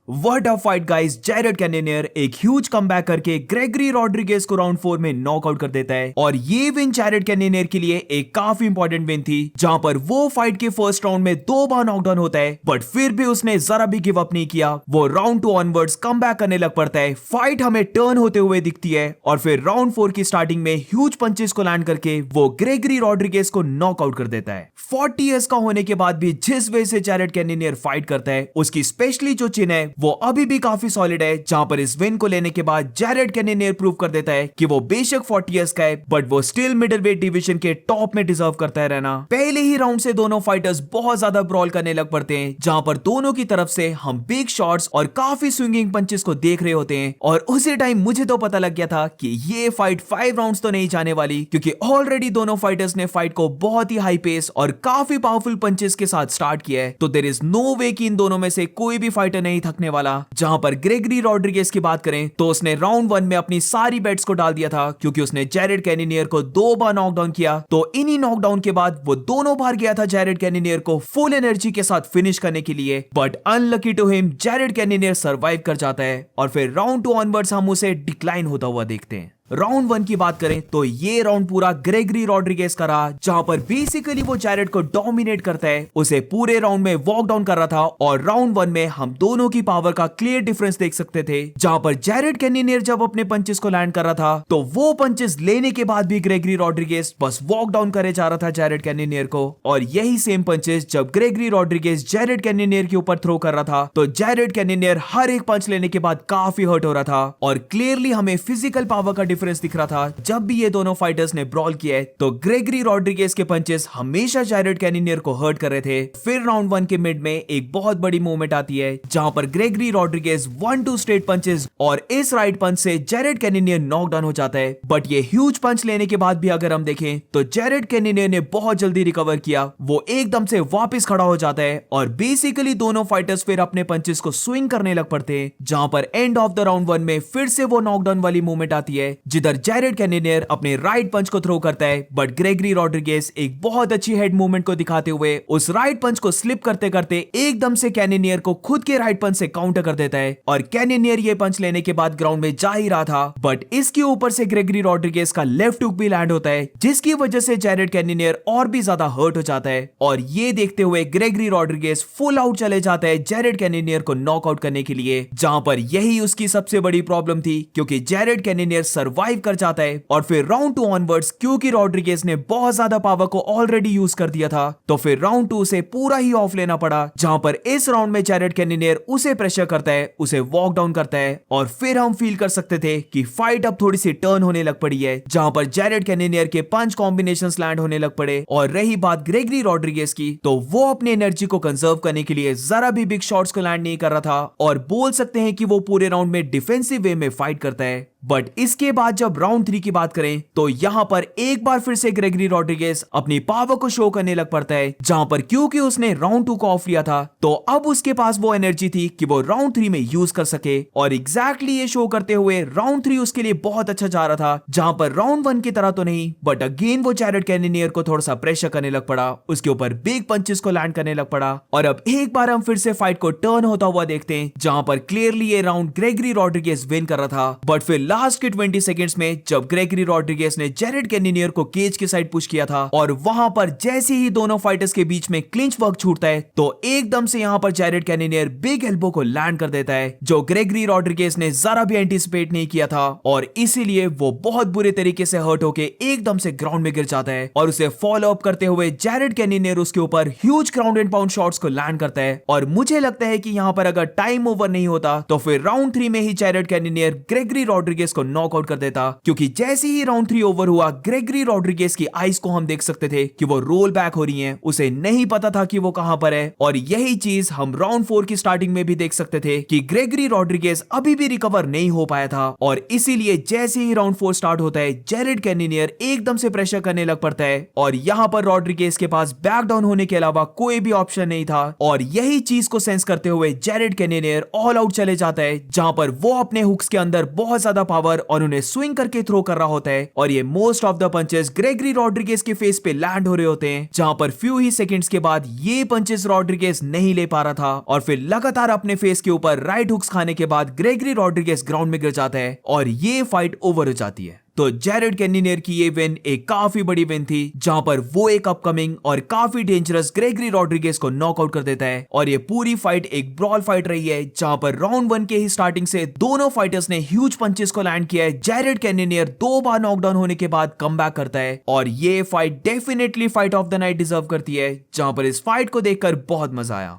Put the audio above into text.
What a fight guys. Jared Cannonier एक huge comeback करके Gregory Rodriguez को round 4 में नॉकआउट कर देता है और ये विन जैरेड कैनेनियर के लिए एक काफी इंपॉर्टेंट विन थी, जहां पर वो फाइट के फर्स्ट राउंड में 2 बार नॉकडाउन होता है, बट फिर भी उसने जरा भी गिव अप नहीं किया। वो राउंड 2 ऑनवर्ड्स कमबैक करने लग पड़ता है। फाइट हमें टर्न होते हुए दिखती है और फिर राउंड 4 की स्टार्टिंग में ह्यूज पंचेस को लैंड करके वो ग्रेगरी रॉड्रिगेज को नॉकआउट कर देता है। 40 इयर्स का होने के बाद भी जिस वे से जैरेड कैनेनियर फाइट करता है, उसकी स्पेशली जो चिन है वो अभी भी काफी सॉलिड है, जहां पर इस विन को लेने के बाद जैरेड कैनेनियर प्रूव कर देता है कि वो बेशक 40 इयर्स का है, बट वो स्टिल मिडिलवेट डिवीजन के टॉप में डिजर्व करता है रहना। पहले ही राउंड से दोनों फाइटर्स बहुत ज्यादा ब्रॉल करने लग पड़ते हैं, जहां पर दोनों की तरफ से हम बिग शॉट्स और काफी स्विंगिंग पंचेस को देख रहे होते हैं। और उसी टाइम मुझे तो पता लग गया था कि ये फाइट 5 राउंड्स तो नहीं जाने वाली, क्योंकि ऑलरेडी दोनों फाइटर्स ने फाइट को बहुत ही हाई पेस और काफी पावरफुल पंचेस के साथ स्टार्ट किया है। तो देयर इज नो वे कि इन दोनों में से कोई भी फाइटर नहीं थकने वाला। जहां पर ग्रेगरी रॉड्रिगेज की बात करें तो उसने राउंड 1 में अपनी सारी बेट्स को डाल दिया था, क्योंकि उसने जैरेड कैनेनियर को 2 बार नॉकडाउन किया। तो इन्हीं नॉकडाउन के बाद वो दोनों बार गया था जैरेड कैनेनियर को फुल एनर्जी के साथ फिनिश करने के लिए, but unlucky to him Jared Cannonier survive कर जाता है और फिर राउंड 2 ऑनवर्ड्स हम उसे डिक्लाइन होता हुआ देखते हैं। राउंड 1 की बात करें तो ये राउंड पूरा ग्रेगरी रॉड्रिगेज का रहा, जहां पर बेसिकली वो जैरेड को डोमिनेट करता है, उसे पूरे राउंड में वॉक डाउन कर रहा था। और राउंड 1 में हम दोनों की पावर का क्लियर डिफरेंस देख सकते थे, जहां पर जैरेड कैनेनियर जब अपने पंचेस को लैंड कर रहा था तो वो पंचेस लेने के बाद भी ग्रेगरी रॉड्रिगेज बस वॉक डाउन करे जा रहा था जैरेड कैनेनियर को। और यही सेम पंचेस जब ग्रेगरी रॉड्रिगेज जैरेड कैनेनियर के ऊपर थ्रो कर रहा था तो जैरेड कैनेनियर हर एक पंच लेने के बाद काफी हर्ट हो रहा था। और क्लियरली हमें फिजिकल पावर का डिफरेंस दिख रहा था। जब भी ये दोनों फाइटर्स ने ब्रॉल किया है तो ग्रेगरी रॉड्रिगेज के पंचेस हमेशा जैरेड कैनेनियर को हर्ट कर रहे थे। फिर राउंड 1 के मिड में एक बहुत बड़ी मूवमेंट आती है, जहां पर ग्रेगरी रॉड्रिगेज 1-2 स्ट्रेट पंचेस और इस राइट पंच से जैरेड कैनेनियर नॉकडाउन हो जाता है। बट ये ह्यूज पंच लेने के बाद भी अगर हम देखें तो जैरेड कैनेनियर ने बहुत जल्दी रिकवर किया। वो एकदम से वापस खड़ा हो जाता है और बेसिकली दोनों फाइटर्स फिर अपने पंचेस को स्विंग करने लग पड़ते हैं, जहां पर एंड ऑफ द राउंड 1 में फिर से वो नॉकडाउन वाली मूवमेंट आती है, जिधर जैरेड कैनेनियर अपने राइट पंच को थ्रो करता है, बट ग्रेगरी रॉड्रिगेज एक बहुत अच्छी हेड मूवमेंट को दिखाते हुए उस राइट पंच को स्लिप करते करते एकदम से कैनेनियर को खुद के राइट पंच से काउंटर कर देता है। और कैनेनियर ये पंच लेने के बाद ग्राउंड में जा ही रहा था, बट इसके ऊपर से ग्रेगरी रॉड्रिगेज का लेफ्ट हुक भी लैंड होता है, जिसकी वजह से जैरेड कैनेनियर और भी ज्यादा हर्ट हो जाता है। और ये देखते हुए ग्रेगरी रॉड्रिगेज फुल आउट चले जाता है जैरेड कैनेनियर को नॉकआउट करने के लिए, जहां पर यही उसकी सबसे बड़ी प्रॉब्लम थी, क्योंकि जैरेड कैनेनियर सर्वाइव कर जाता है। और फिर राउंड 2 ऑनवर्ड्स क्योंकि रॉड्रिगेज ने बहुत ज्यादा पावर को ऑलरेडी यूज कर दिया था, तो फिर राउंड 2 से पूरा ही ऑफ लेना पड़ा, जहां पर इस राउंड में जैरेड कैनेनियर उसे प्रेशर करता है, उसे वॉक डाउन करता है। और फिर हम फील कर सकते थे कि फाइट अब थोड़ी सी टर्न होने लग पड़ी है, जहां पर जैरेड कैनेनियर के पंच कॉम्बिनेशंस लैंड होने लग पड़े। और रही बात ग्रेगरी रॉड्रिगेज की, तो वो अपनी एनर्जी को कंजर्व करने के लिए जरा भी बिग शॉट्स को लैंड नहीं कर रहा था, और बोल सकते हैं कि वो पूरे राउंड में डिफेंसिव वे में फाइट करता है। बट इसके बाद जब राउंड 3 की बात करें तो यहां पर एक बार फिर से ग्रेगरी रॉड्रिगेज अपनी पावर को शो करने लग पड़ता है, जहां पर क्योंकि उसने राउंड 2 को ऑफ लिया था तो अब उसके पास वो एनर्जी थी कि वो राउंड 3 में यूज कर सके। और एग्जैक्टली ये शो करते हुए राउंड 3 उसके लिए बहुत अच्छा जा रहा था, जहां पर राउंड 1 की तरह तो नहीं, बट अगेन वो जैरेड कैनेनियर को थोड़ा सा प्रेशर करने लग पड़ा, उसके ऊपर बिग पंचेस को लैंड करने लग पड़ा। और अब एक बार हम फिर से फाइट को टर्न होता हुआ देखते हैं, जहां पर क्लियरली ये राउंड ग्रेगरी रॉड्रिगेज विन कर रहा था। बट फिर लास्ट के 20 सेकंड्स में जब ग्रेगरी रॉड्रिगेज ने जैरेड कैनेनियर को केज की साइड पुश किया था, और वहां पर जैसे ही दोनों फाइटर्स के बीच में क्लिंच वर्क छूटता है तो एकदम से यहां पर जैरेड कैनेनियर बिग एल्बो को लैंड कर देता है, जो ग्रेगरी रॉड्रिगेज ने जरा भी एंटिसिपेट नहीं किया था। और इसीलिए वो बहुत बुरे तरीके से हर्ट होके एकदम से ग्राउंड में गिर जाता है, और उसे फॉलो अप करते हुए जैरेड कैनेनियर उसके ऊपर huge ground and pound shots को लैंड करता है। और मुझे लगता है कि यहां पर अगर टाइम ओवर नहीं होता तो फिर राउंड 3 में ही जैरेड कैनेनियर ग्रेगरी रॉड्रिगेज को नॉकआउट कर देता, क्योंकि जैसे ही राउंड 3 ओवर हुआ ग्रेगरी रॉड्रिगेज की आईज को हम देख सकते थे कि वो रोल बैक हो रही हैं, उसे नहीं पता था कि वो कहां पर है। और यही चीज हम राउंड 4 की स्टार्टिंग में भी देख सकते थे कि ग्रेगरी रॉड्रिगेज अभी भी रिकवर नहीं हो पाया था, और इसीलिए जैसे ही राउंड 4 स्टार्ट होता है जैरेड कैनेनियर एकदम से प्रेशर करने लग पड़ता है, और यहां पर रॉड्रिगेज के पास बैक डाउन होने के अलावा कोई भी ऑप्शन नहीं था। और यही चीज को सेंस करते हुए जैरेड कैनेनियर ऑल आउट चले जाता है, जहां पर वो अपने हुक्स के अंदर बहुत ज्यादा पावर और उन्हें स्विंग करके थ्रो कर रहा होता है और ये most of the punches Gregory Rodriguez के फेस पे लैंड हो रहे होते हैं, जहां पर फ्यू ही सेकंड्स के बाद ये पंचेस रॉड्रिगेज नहीं ले पा रहा था और फिर लगातार अपने फेस के ऊपर राइट हुक्स खाने के बाद ग्रेगरी रॉड्रिगेज ग्राउंड में गिर जाता है और ये फाइट ओवर हो जाती है। तो जैरेड कैनिनेर की ये विन एक काफी बड़ी विन थी, जहां पर वो एक अपकमिंग और काफी डेंजरस ग्रेगरी रॉड्रिगेज को नॉकआउट कर देता है और ये पूरी फाइट एक ब्रॉल फाइट रही है, जहां पर राउंड 1 के ही स्टार्टिंग से दोनों फाइटर्स ने ह्यूज पंचेस को लैंड किया है। जैरेड कैनिनेर 2 बार नॉकडाउन होने के बाद कमबैक करता है और ये fight definitely fight of the night deserve करती है, जहां पर इस फाइट को देखकर बहुत मजा आया।